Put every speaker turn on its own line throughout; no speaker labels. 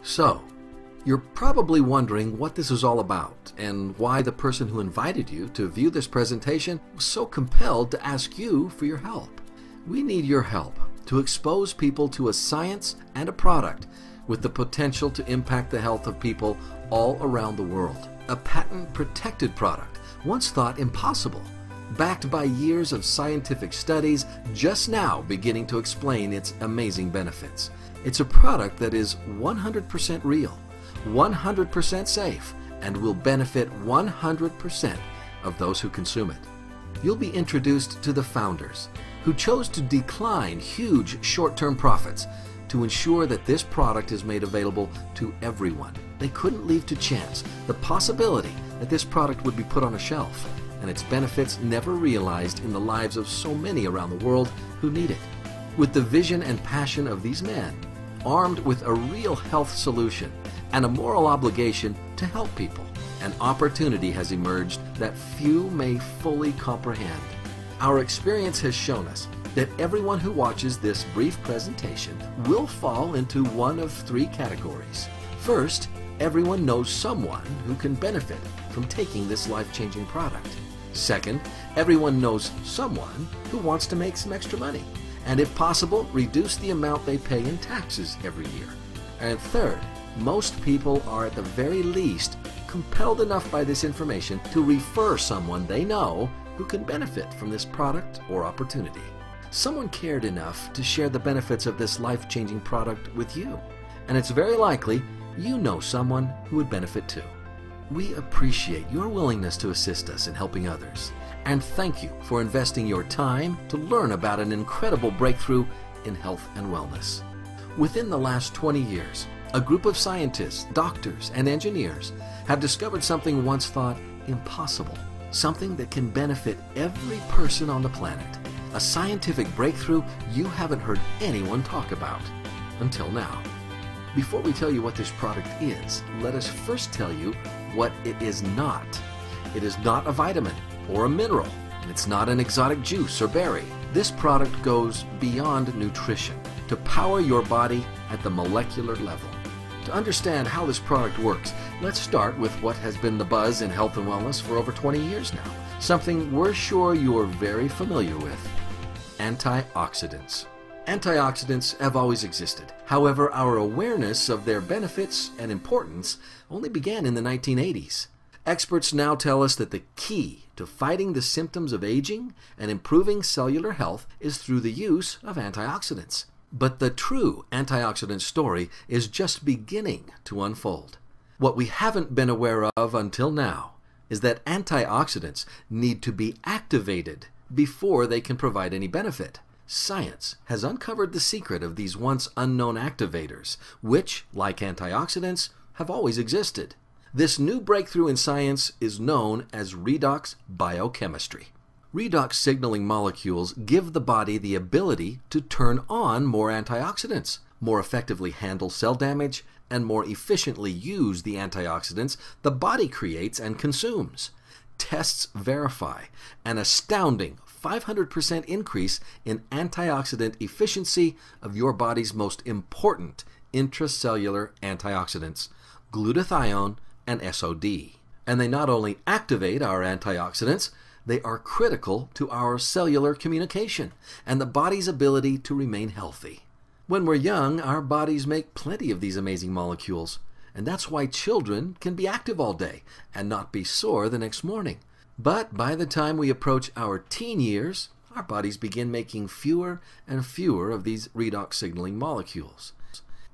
So, you're probably wondering what this is all about and why the person who invited you to view this presentation was so compelled to ask you for your help. We need your help to expose people to a science and a product with the potential to impact the health of people all around the world. A patent-protected product, once thought impossible, backed by years of scientific studies, just now beginning to explain its amazing benefits. It's a product that is 100% real, 100% safe, and will benefit 100% of those who consume it. You'll be introduced to the founders, who chose to decline huge short-term profits to ensure that this product is made available to everyone. They couldn't leave to chance the possibility that this product would be put on a shelf and its benefits never realized in the lives of so many around the world who need it. With the vision and passion of these men, armed with a real health solution and a moral obligation to help people, an opportunity has emerged that few may fully comprehend. Our experience has shown us that everyone who watches this brief presentation will fall into one of three categories. First, everyone knows someone who can benefit from taking this life-changing product. Second, everyone knows someone who wants to make some extra money, and if possible, reduce the amount they pay in taxes every year. And third, most people are at the very least compelled enough by this information to refer someone they know who can benefit from this product or opportunity. Someone cared enough to share the benefits of this life-changing product with you, and it's very likely you know someone who would benefit too. We appreciate your willingness to assist us in helping others, and thank you for investing your time to learn about an incredible breakthrough in health and wellness. Within the last 20 years, a group of scientists, doctors, and engineers have discovered something once thought impossible, something that can benefit every person on the planet. A scientific breakthrough you haven't heard anyone talk about until now. Before we tell you what this product is, let us first tell you what it is not. It is not a vitamin or a mineral, and it's not an exotic juice or berry. This product goes beyond nutrition to power your body at the molecular level. To understand how this product works, let's start with what has been the buzz in health and wellness for over 20 years now, something we're sure you're very familiar with: antioxidants. Antioxidants have always existed. However, our awareness of their benefits and importance only began in the 1980s. Experts now tell us that the key to fighting the symptoms of aging and improving cellular health is through the use of antioxidants. But the true antioxidant story is just beginning to unfold. What we haven't been aware of until now is that antioxidants need to be activated before they can provide any benefit. Science has uncovered the secret of these once unknown activators, which, like antioxidants, have always existed. This new breakthrough in science is known as redox biochemistry. Redox signaling molecules give the body the ability to turn on more antioxidants, more effectively handle cell damage, and more efficiently use the antioxidants the body creates and consumes. Tests verify an astounding 500% increase in antioxidant efficiency of your body's most important intracellular antioxidants, glutathione and SOD. And they not only activate our antioxidants, they are critical to our cellular communication and the body's ability to remain healthy. When we're young, our bodies make plenty of these amazing molecules, and that's why children can be active all day and not be sore the next morning. But by the time we approach our teen years, our bodies begin making fewer and fewer of these redox signaling molecules.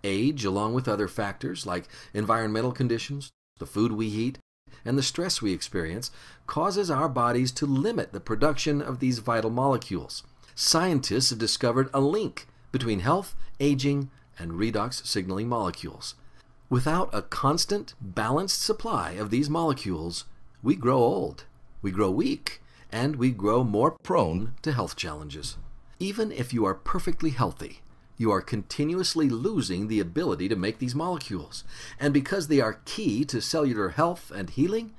Age, along with other factors like environmental conditions, the food we eat, and the stress we experience, causes our bodies to limit the production of these vital molecules. Scientists have discovered a link between health, aging, and redox signaling molecules. Without a constant, balanced supply of these molecules, we grow old, we grow weak, and we grow more prone to health challenges. Even if you are perfectly healthy, you are continuously losing the ability to make these molecules. And because they are key to cellular health and healing,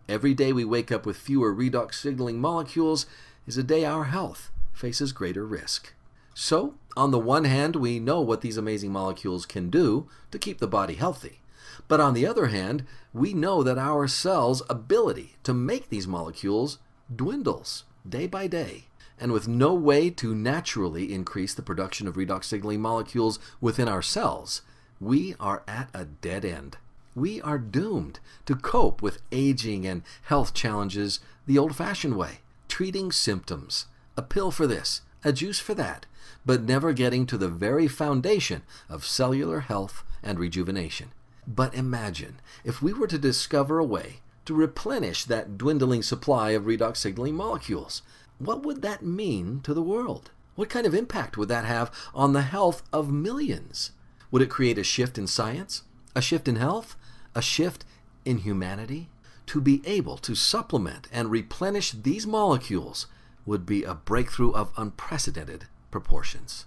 every day we wake up with fewer redox signaling molecules is a day our health faces greater risk. So, on the one hand, we know what these amazing molecules can do to keep the body healthy. But on the other hand, we know that our cells' ability to make these molecules dwindles day by day. And with no way to naturally increase the production of redox signaling molecules within our cells, we are at a dead end. We are doomed to cope with aging and health challenges the old-fashioned way, treating symptoms, a pill for this, a juice for that, but never getting to the very foundation of cellular health and rejuvenation. But imagine if we were to discover a way to replenish that dwindling supply of redox signaling molecules. What would that mean to the world? What kind of impact would that have on the health of millions? Would it create a shift in science? A shift in health? A shift in humanity? To be able to supplement and replenish these molecules would be a breakthrough of unprecedented proportions.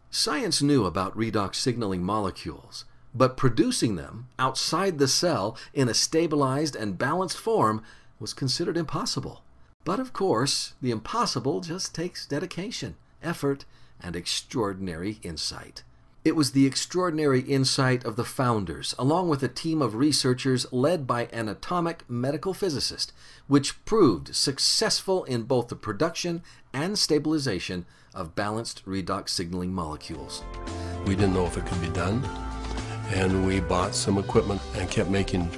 Science knew about redox signaling molecules, but producing them outside the cell in a stabilized and balanced form was considered impossible. But of course, the impossible just takes dedication, effort, and extraordinary insight. It was the extraordinary insight of the founders, along with a team of researchers led by an atomic medical physicist, which proved successful in both the production and stabilization of balanced redox signaling molecules.
We didn't know if it could be done, and we bought some equipment and kept making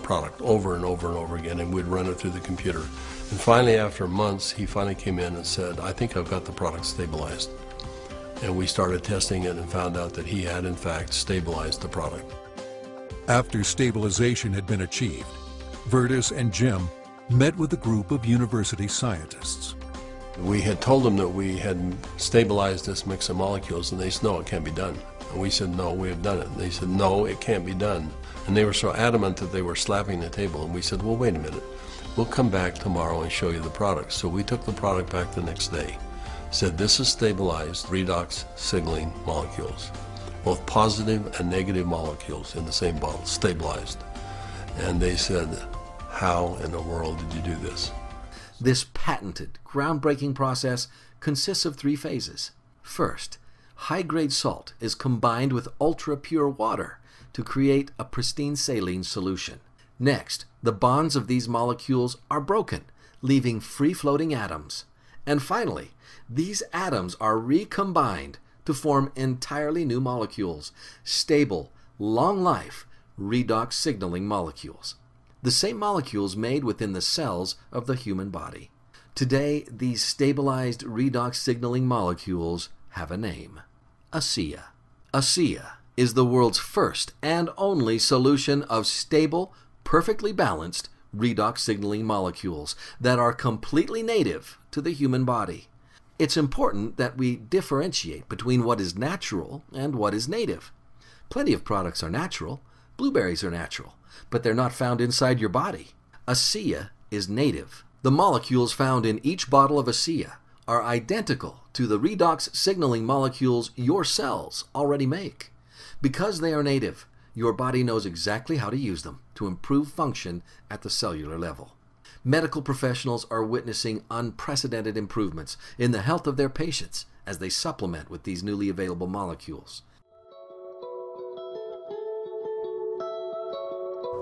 product over and over and over again, and we'd run it through the computer. And finally, after months, he finally came in and said, "I think I've got the product stabilized." And we started testing it and found out that he had, in fact, stabilized the product.
After stabilization had been achieved, Virtus and Jim met with a group of university scientists.
We had told them that we had stabilized this mix of molecules, and they said, "No, it can't be done." And we said, "No, we have done it." And they said, "No, it can't be done." And they were so adamant that they were slapping the table. And we said, "Well, wait a minute. We'll come back tomorrow and show you the product." So we took the product back the next day. Said, "This is stabilized redox signaling molecules, both positive and negative molecules in the same bottle, stabilized." And they said, "How in the world did you do this?"
This patented, groundbreaking process consists of 3 phases. First, high-grade salt is combined with ultra-pure water to create a pristine saline solution. Next, the bonds of these molecules are broken, leaving free-floating atoms. And finally, these atoms are recombined to form entirely new molecules, stable, long-life, redox signaling molecules. The same molecules made within the cells of the human body. Today, these stabilized redox signaling molecules have a name: ASEA. ASEA is the world's first and only solution of stable, perfectly balanced redox signaling molecules that are completely native to the human body. It's important that we differentiate between what is natural and what is native. Plenty of products are natural. Blueberries are natural, but they're not found inside your body. ASEA is native. The molecules found in each bottle of ASEA are identical to the redox signaling molecules your cells already make. Because they are native, your body knows exactly how to use them to improve function at the cellular level. Medical professionals are witnessing unprecedented improvements in the health of their patients as they supplement with these newly available molecules.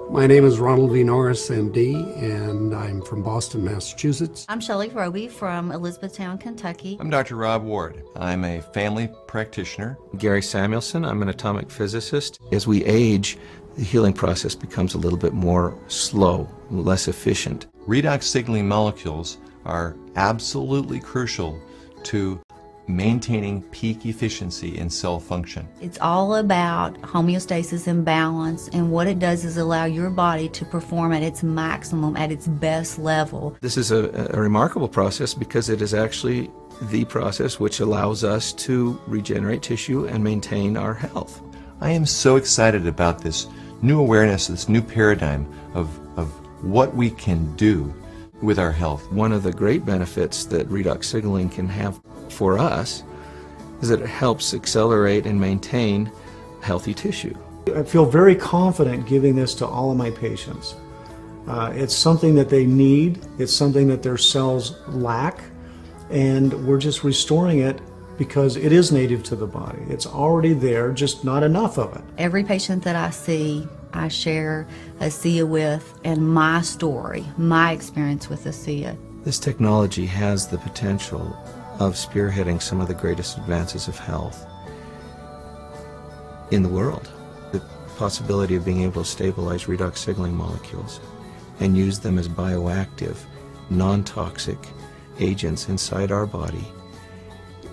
My name is Ronald V. Norris, MD, and I'm from Boston, Massachusetts.
I'm Shelley Roby from Elizabethtown, Kentucky.
I'm Dr. Rob Ward. I'm a family practitioner.
Gary Samuelson. I'm an atomic physicist. As we age, the healing process becomes a little bit more slow, less efficient.
Redox signaling molecules are absolutely crucial to maintaining peak efficiency in cell function.
It's all about homeostasis and balance, and what it does is allow your body to perform at its maximum, at its best level.
This is a remarkable process because it is actually the process which allows us to regenerate tissue and maintain our health.
I am so excited about this new awareness, this new paradigm of what we can do with our health.
One of the great benefits that redox signaling can have for us is that it helps accelerate and maintain healthy tissue.
I feel very confident giving this to all of my patients. It's something that they need, it's something that their cells lack, and we're just restoring it because it is native to the body. It's already there, just not enough of it.
Every patient that I see, I share ASEA with, and my story, my experience with ASEA.
This technology has the potential of spearheading some of the greatest advances of health in the world. The possibility of being able to stabilize redox signaling molecules and use them as bioactive, non-toxic agents inside our body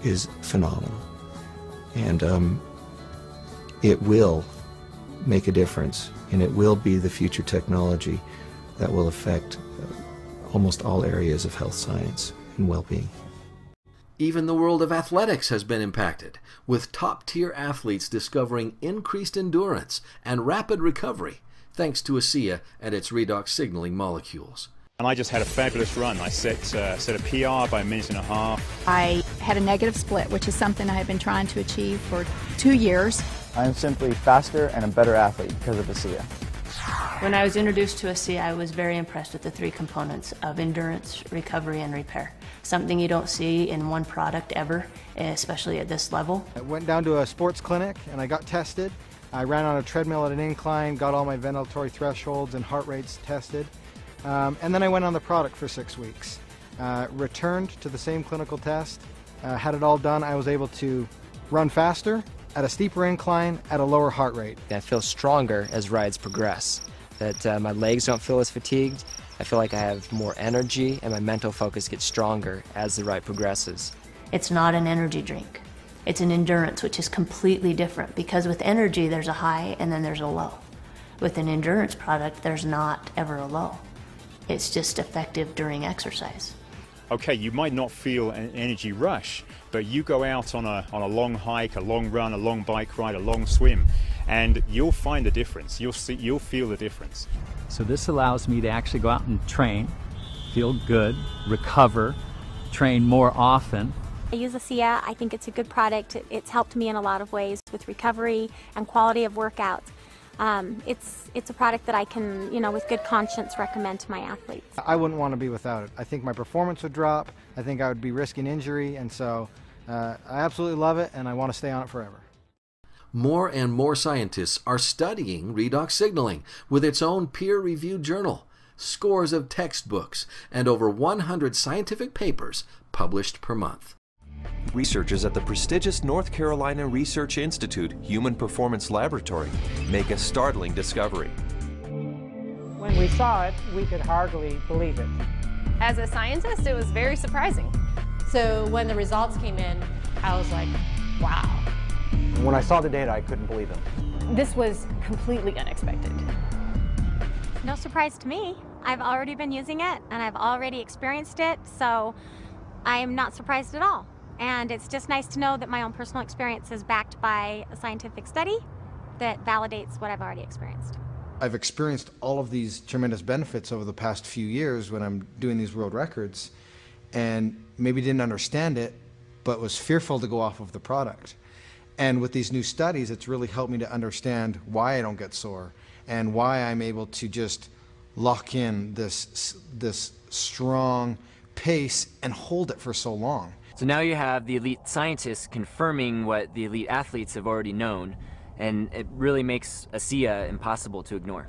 is phenomenal. And it will make a difference, and it will be the future technology that will affect almost all areas of health science and well-being.
Even the world of athletics has been impacted, with top-tier athletes discovering increased endurance and rapid recovery thanks to ASEA and its redox signaling molecules.
And I just had a fabulous run. I set a PR by 1.5 minutes.
I had a negative split, which is something I have been trying to achieve for 2 years.
I am simply faster and a better athlete because of ASEA.
When I was introduced to ASEA, I was very impressed with the 3 components of endurance, recovery, and repair. Something you don't see in one product ever, especially at this level.
I went down to a sports clinic and I got tested. I ran on a treadmill at an incline, got all my ventilatory thresholds and heart rates tested. And then I went on the product for 6 weeks. Returned to the same clinical test, had it all done. I was able to run faster, at a steeper incline, at a lower heart rate.
I feel stronger as rides progress, that my legs don't feel as fatigued. I feel like I have more energy and my mental focus gets stronger as the ride progresses.
It's not an energy drink. It's an endurance, which is completely different, because with energy there's a high and then there's a low. With an endurance product, there's not ever a low. It's just effective during exercise.
Okay, you might not feel an energy rush, but you go out on a long hike, a long run, a long bike ride, a long swim, and you'll find the difference. You'll feel the difference.
So this allows me to actually go out and train, feel good, recover, train more often.
I use ASEA. I think it's a good product. It's helped me in a lot of ways with recovery and quality of workouts. It's a product that I can, with good conscience recommend to my athletes.
I wouldn't want to be without it. I think my performance would drop. I think I would be risking injury, and so I absolutely love it, and I want to stay on it forever.
More and more scientists are studying redox signaling with its own peer-reviewed journal, scores of textbooks, and over 100 scientific papers published per month.
Researchers at the prestigious North Carolina Research Institute Human Performance Laboratory make a startling discovery.
When we saw it, we could hardly believe it.
As a scientist, it was very surprising. So when the results came in, I was like, wow.
When I saw the data, I couldn't believe it.
This was completely unexpected.
No surprise to me. I've already been using it and I've already experienced it, so I am not surprised at all. And it's just nice to know that my own personal experience is backed by a scientific study that validates what I've already experienced.
I've experienced all of these tremendous benefits over the past few years when I'm doing these world records, and maybe didn't understand it, but was fearful to go off of the product. And with these new studies, it's really helped me to understand why I don't get sore and why I'm able to just lock in this strong pace and hold it for so long.
So now you have the elite scientists confirming what the elite athletes have already known, and it really makes ASEA impossible to ignore.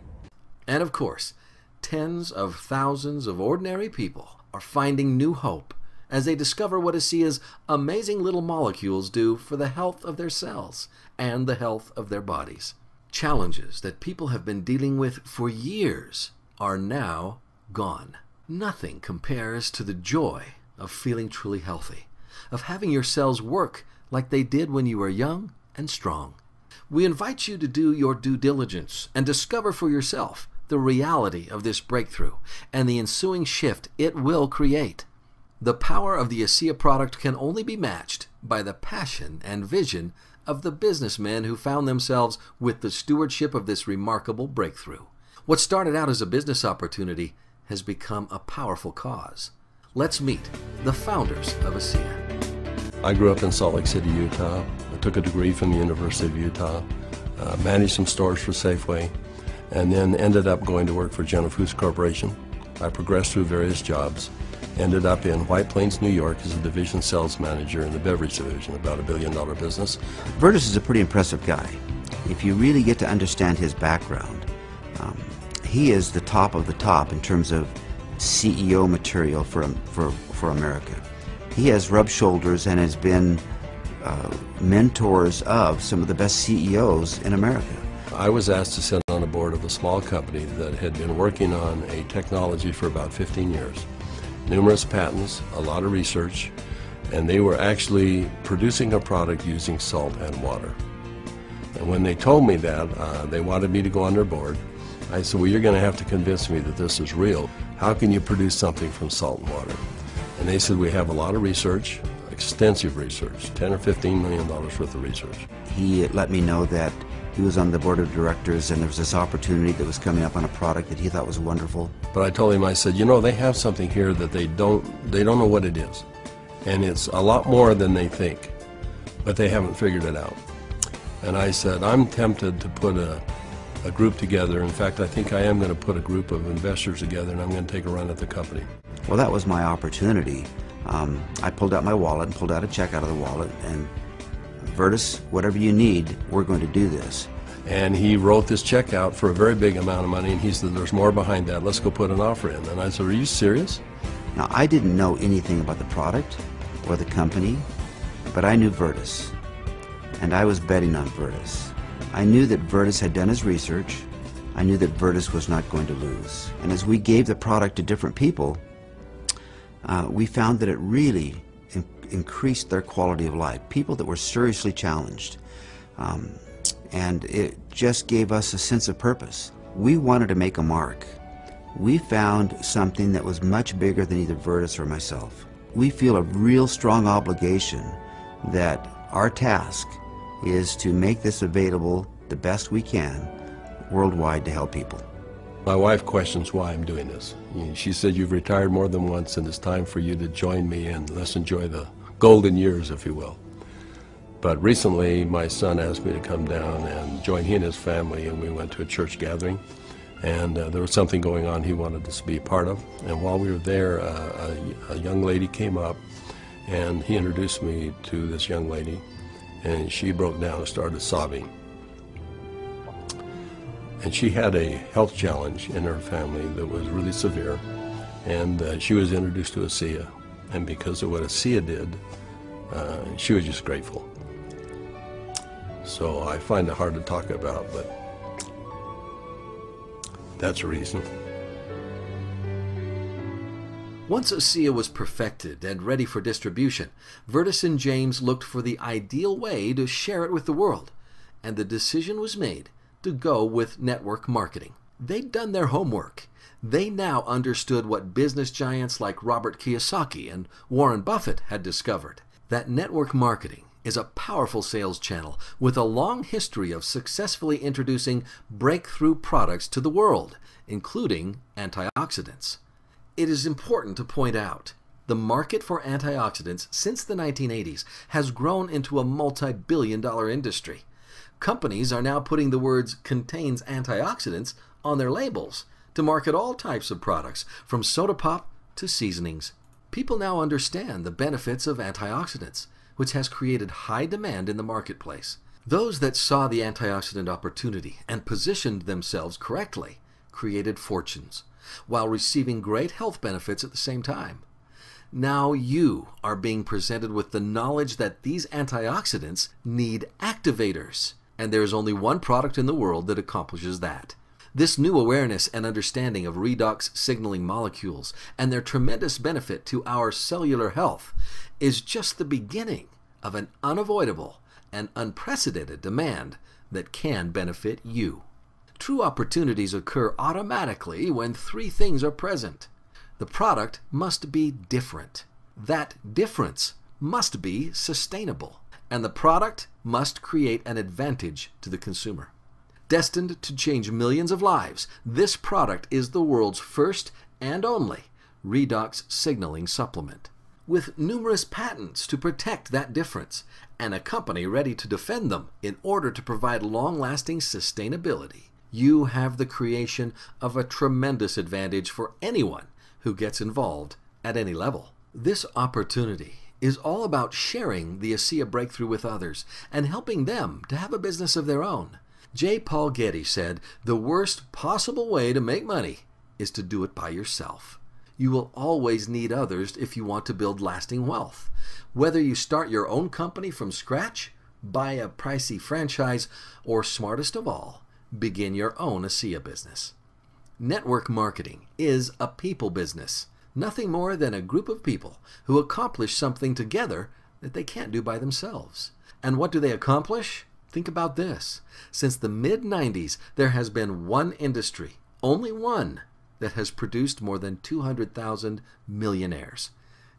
And of course, tens of thousands of ordinary people are finding new hope as they discover what ASEA's amazing little molecules do for the health of their cells and the health of their bodies. Challenges that people have been dealing with for years are now gone. Nothing compares to the joy of feeling truly healthy, of having your cells work like they did when you were young and strong. We invite you to do your due diligence and discover for yourself the reality of this breakthrough and the ensuing shift it will create. The power of the ASEA product can only be matched by the passion and vision of the businessmen who found themselves with the stewardship of this remarkable breakthrough. What started out as a business opportunity has become a powerful cause. Let's meet the founders of ASEA.
I grew up in Salt Lake City, Utah. I took a degree from the University of Utah, managed some stores for Safeway, and then ended up going to work for General Foods Corporation. I progressed through various jobs Ended up in White Plains, New York as a division sales manager in the beverage division, about $1 billion business.
Vertus is a pretty impressive guy. If you really get to understand his background, he is the top of the top in terms of CEO material for America. He has rubbed shoulders and has been mentors of some of the best CEOs in America.
I was asked to sit on a board of a small company that had been working on a technology for about 15 years. Numerous patents, a lot of research, and they were actually producing a product using salt and water. And when they told me that, they wanted me to go on their board. I said, well, you're going to have to convince me that this is real. How can you produce something from salt and water? And they said, we have a lot of research, extensive research, $10 or $15 million worth of research.
He let me know that he was on the board of directors and there was this opportunity that was coming up on a product that he thought was wonderful.
But I told him, I said, you know, they have something here that they don't know what it is. And it's a lot more than they think, but they haven't figured it out. And I said, I'm tempted to put a group together. In fact, I think I am going to put a group of investors together and I'm going to take a run at the company.
Well, that was my opportunity. I pulled out my wallet and pulled out a check out of the wallet and, Vertus, whatever you need, we're going to do this.
And he wrote this check out for a very big amount of money and he said, there's more behind that, let's go put an offer in. And I said, are you serious?
Now, I didn't know anything about the product or the company, but I knew Vertus, and I was betting on Vertus. I knew that Vertus had done his research. I knew that Vertus was not going to lose. And as we gave the product to different people, we found that it really increased their quality of life, people that were seriously challenged. And it just gave us a sense of purpose. We wanted to make a mark. We found something that was much bigger than either Vertus or myself. We feel a real strong obligation that our task is to make this available the best we can worldwide to help people.
My wife questions why I'm doing this. She said, you've retired more than once and it's time for you to join me and let's enjoy the golden years, if you will. But recently my son asked me to come down and join he and his family, and we went to a church gathering, and there was something going on he wanted us to be a part of. And while we were there, a young lady came up and he introduced me to this young lady, and she broke down and started sobbing. And she had a health challenge in her family that was really severe, and she was introduced to ASEA, and because of what ASEA did, she was just grateful. So I find it hard to talk about, but that's a reason.
Once ASEA was perfected and ready for distribution, Vertus and James looked for the ideal way to share it with the world, and the decision was made to go with network marketing. They'd done their homework. They now understood what business giants like Robert Kiyosaki and Warren Buffett had discovered, that network marketing is a powerful sales channel with a long history of successfully introducing breakthrough products to the world, including antioxidants. It is important to point out, the market for antioxidants since the 1980s has grown into a multi-billion-dollar industry. Companies are now putting the words "contains antioxidants" on their labels to market all types of products, from soda pop to seasonings. People now understand the benefits of antioxidants, which has created high demand in the marketplace. Those that saw the antioxidant opportunity and positioned themselves correctly created fortunes, while receiving great health benefits at the same time. Now you are being presented with the knowledge that these antioxidants need activators, and there is only one product in the world that accomplishes that. This new awareness and understanding of redox signaling molecules and their tremendous benefit to our cellular health is just the beginning of an unavoidable and unprecedented demand that can benefit you. True opportunities occur automatically when three things are present. The product must be different. That difference must be sustainable. And the product must create an advantage to the consumer. Destined to change millions of lives, this product is the world's first and only redox signaling supplement. With numerous patents to protect that difference, and a company ready to defend them in order to provide long-lasting sustainability, you have the creation of a tremendous advantage for anyone who gets involved at any level. This opportunity is all about sharing the ASEA breakthrough with others and helping them to have a business of their own. J. Paul Getty said, "The worst possible way to make money is to do it by yourself." You will always need others if you want to build lasting wealth. Whether you start your own company from scratch, buy a pricey franchise, or smartest of all, begin your own ASEA business. Network marketing is a people business, nothing more than a group of people who accomplish something together that they can't do by themselves. And what do they accomplish? Think about this. Since the mid-90s, there has been one industry, only one, that has produced more than 200,000 millionaires.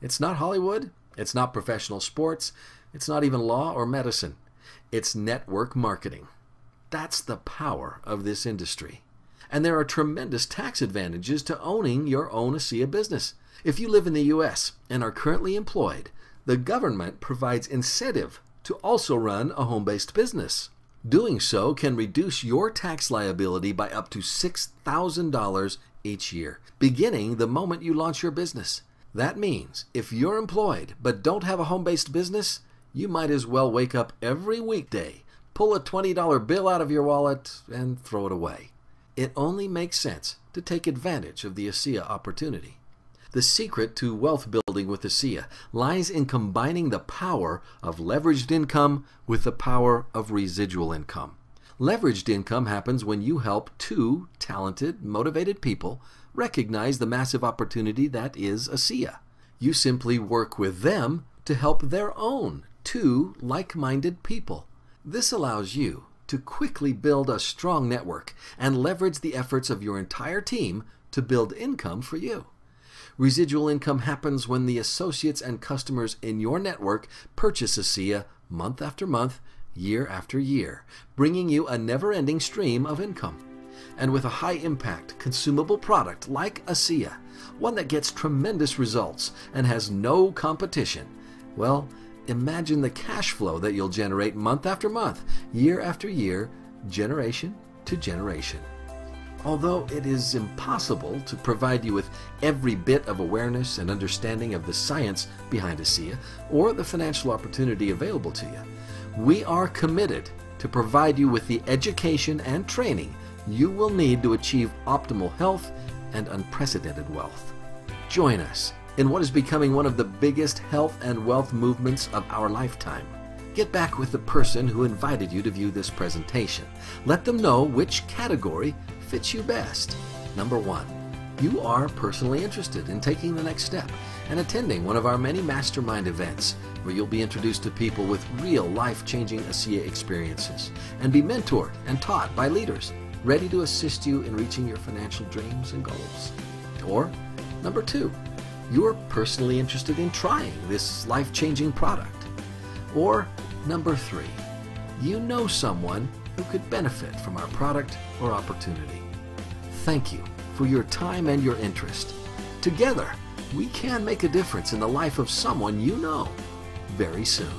It's not Hollywood, it's not professional sports, it's not even law or medicine. It's network marketing. That's the power of this industry. And there are tremendous tax advantages to owning your own ASEA business. If you live in the U.S. and are currently employed, the government provides incentive to also run a home-based business. Doing so can reduce your tax liability by up to $6,000 each year, beginning the moment you launch your business. That means if you're employed but don't have a home-based business, you might as well wake up every weekday, pull a $20 bill out of your wallet, and throw it away. It only makes sense to take advantage of the ASEA opportunity. The secret to wealth building with ASEA lies in combining the power of leveraged income with the power of residual income. Leveraged income happens when you help two talented, motivated people recognize the massive opportunity that is ASEA. You simply work with them to help their own two like-minded people. This allows you to quickly build a strong network and leverage the efforts of your entire team to build income for you. Residual income happens when the associates and customers in your network purchase ASEA month after month, year after year, bringing you a never-ending stream of income. And with a high-impact, consumable product like ASEA, one that gets tremendous results and has no competition, well, imagine the cash flow that you'll generate month after month, year after year, generation to generation. Although it is impossible to provide you with every bit of awareness and understanding of the science behind ASEA or the financial opportunity available to you, we are committed to provide you with the education and training you will need to achieve optimal health and unprecedented wealth. Join us in what is becoming one of the biggest health and wealth movements of our lifetime. Get back with the person who invited you to view this presentation. Let them know which category fits you best. Number 1, you are personally interested in taking the next step and attending one of our many mastermind events where you'll be introduced to people with real life-changing ASEA experiences and be mentored and taught by leaders ready to assist you in reaching your financial dreams and goals. Or number 2, you're personally interested in trying this life-changing product. Or number 3, you know someone who could benefit from our product or opportunity. Thank you for your time and your interest. Together, we can make a difference in the life of someone you know very soon.